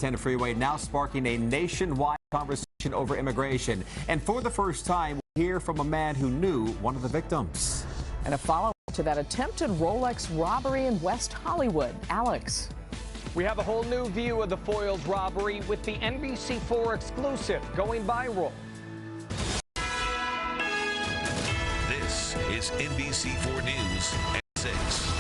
10 freeway now sparking a nationwide conversation over immigration. And for the first time, we hear from a man who knew one of the victims. And a follow-up to that attempted Rolex robbery in West Hollywood. Alex. We have a whole new view of the foiled robbery with the NBC4 exclusive going viral. This is NBC4 News at 6.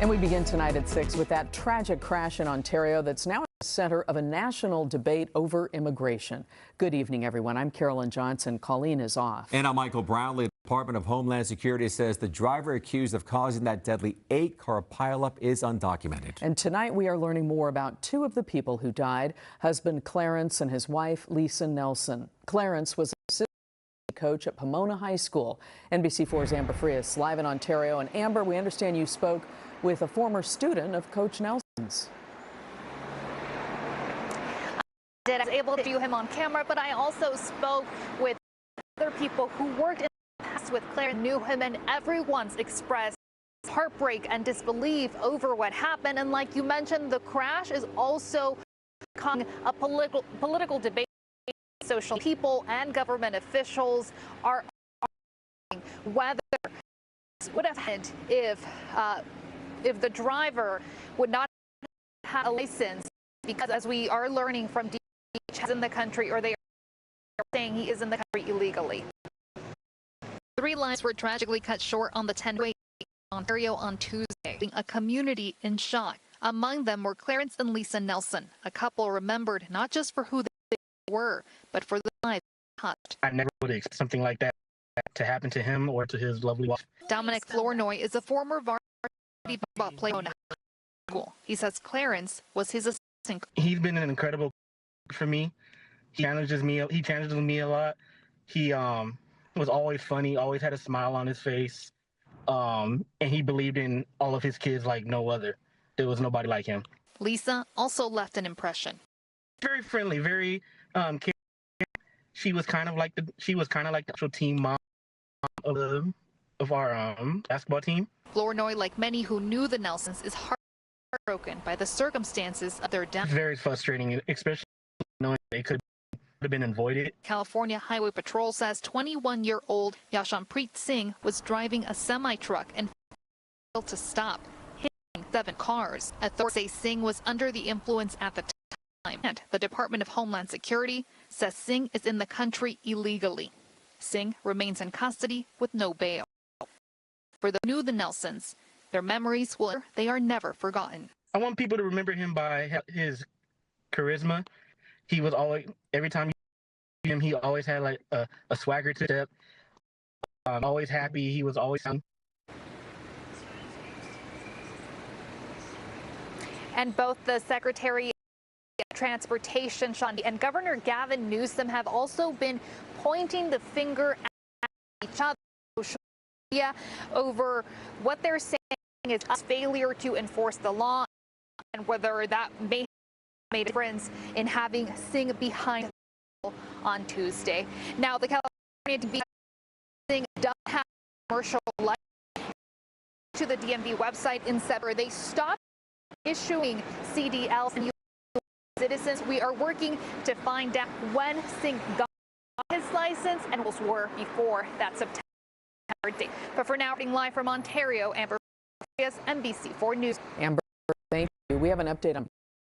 And we begin tonight at 6 with that tragic crash in Ontario that's now at the center of a national debate over immigration. Good evening, everyone. I'm Carolyn Johnson. Colleen is off. And I'm Michael Brownlee. The Department of Homeland Security says the driver accused of causing that deadly 8-car pileup is undocumented. And tonight we are learning more about two of the people who died, husband Clarence and his wife Lisa Nelson. Clarence was assistant coach at Pomona High School. NBC4's Amber Frias live in Ontario. And Amber, we understand you spoke with a former student of Coach Nelson's. I was able to view him on camera, but I also spoke with other people who worked in the past with Claire, knew him, and everyone's expressed heartbreak and disbelief over what happened. And like you mentioned, the crash is also becoming a political debate. Social people and government officials are arguing whether this would have happened if the driver would not have a license, because as we are learning from DH in the country, or they are saying he is in the country illegally. 3 lives were tragically cut short on the 10-way in Ontario on Tuesday, a community in shock. Among them were Clarence and Lisa Nelson, a couple remembered not just for who they were, but for the lives touched. I never would expect something like that to happen to him or to his lovely wife. Dominic Flournoy is a former varsity baseball player in high school. He says Clarence was his assistant. He's been an incredible coach for me. He challenges me a lot. He was always funny, always had a smile on his face, and he believed in all of his kids like no other. There was nobody like him. Lisa also left an impression. Very friendly, very caring. She was kind of like the actual team mom of our basketball team. Flournoy, like many who knew the Nelsons, is heartbroken by the circumstances of their death. Very frustrating, especially knowing they could have been avoided. California Highway Patrol says 21-year-old Yashampreet Singh was driving a semi-truck and failed to stop, hitting 7 cars. Authorities say Singh was under the influence at the time. And the Department of Homeland Security says Singh is in the country illegally. Singh remains in custody with no bail. For those who knew the Nelsons, their memories they are never forgotten. I want people to remember him by his charisma. He was always, every time you see him, he always had like a swagger to step. Always happy. He was always young. And both the Secretary of Transportation, Sean, and Governor Gavin Newsom have also been pointing the finger at each other over what they're saying is a failure to enforce the law, and whether that may have made a difference in having Singh behind on Tuesday. Now, the California DMV does have commercial light to the DMV website in September. They stopped issuing CDLs and citizens. We are working to find out when Singh got his license and was were before that September date. But for now, reporting live from Ontario, Amber Frias, NBC4 News. Amber, thank you. We have an update on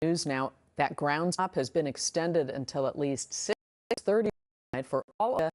news now. That ground stop has been extended until at least 6:30 tonight for all of the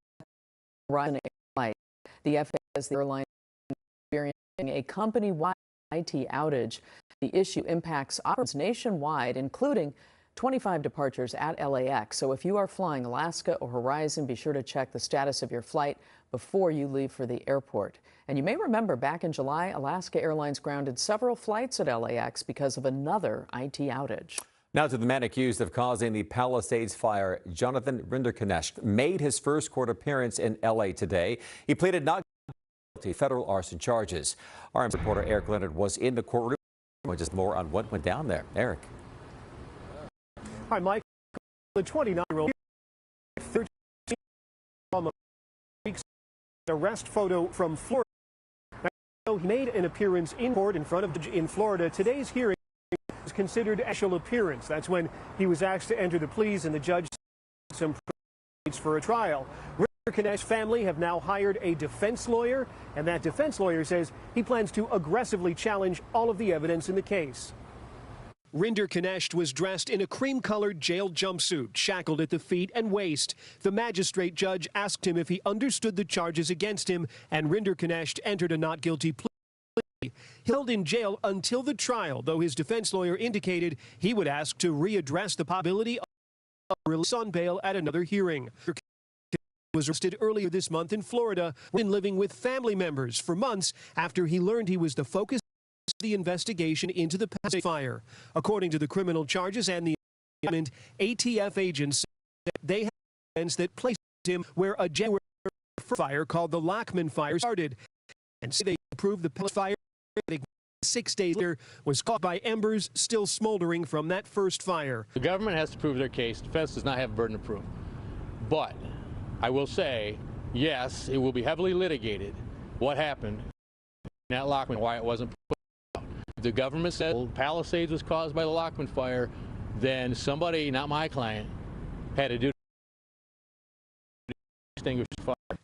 Horizon flights. The FAA says the airline is experiencing a company-wide IT outage. The issue impacts operations nationwide, including 25 departures at LAX. So if you are flying Alaska or Horizon, be sure to check the status of your flight before you leave for the airport. And you may remember back in July, Alaska Airlines grounded several flights at LAX because of another IT outage. Now to the man accused of causing the Palisades fire. Jonathan Rinderknecht made his first court appearance in L.A. today. He pleaded not guilty to federal arson charges. Our reporter Eric Leonard was in the courtroom with just more on what went down there. Eric. Hi, Mike. The 29-year-old 13 on the week's arrest photo from Florida. Now, he made an appearance in court in front of in Florida. Today's hearing is considered initial appearance. That's when he was asked to enter the pleas, and the judge set some dates for a trial. Rinder Kanesh's family have now hired a defense lawyer, and that defense lawyer says he plans to aggressively challenge all of the evidence in the case. Rinder Kanesh was dressed in a cream-colored jail jumpsuit, shackled at the feet and waist. The magistrate judge asked him if he understood the charges against him, and Rinder Kanesh entered a not guilty plea. Held in jail until the trial, though his defense lawyer indicated he would ask to readdress the possibility of release on bail at another hearing. He was arrested earlier this month in Florida, when living with family members for months after he learned he was the focus of the investigation into the Palisades fire. According to the criminal charges and the indictment, ATF agents said that they had evidence that placed him where a January fire called the Lockman fire started, and say they proved the Palisades fire 6 days later was caught by embers still smoldering from that first fire. The government has to prove their case. Defense does not have a burden of proof. But I will say, yes, it will be heavily litigated what happened in that Lockman, why it wasn't put out. If the government said Palisades was caused by the Lockman fire, then somebody, not my client, had to do to extinguish the fire.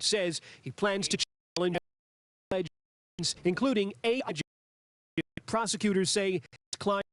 Says he plans to challenge allegations, including prosecutors say his client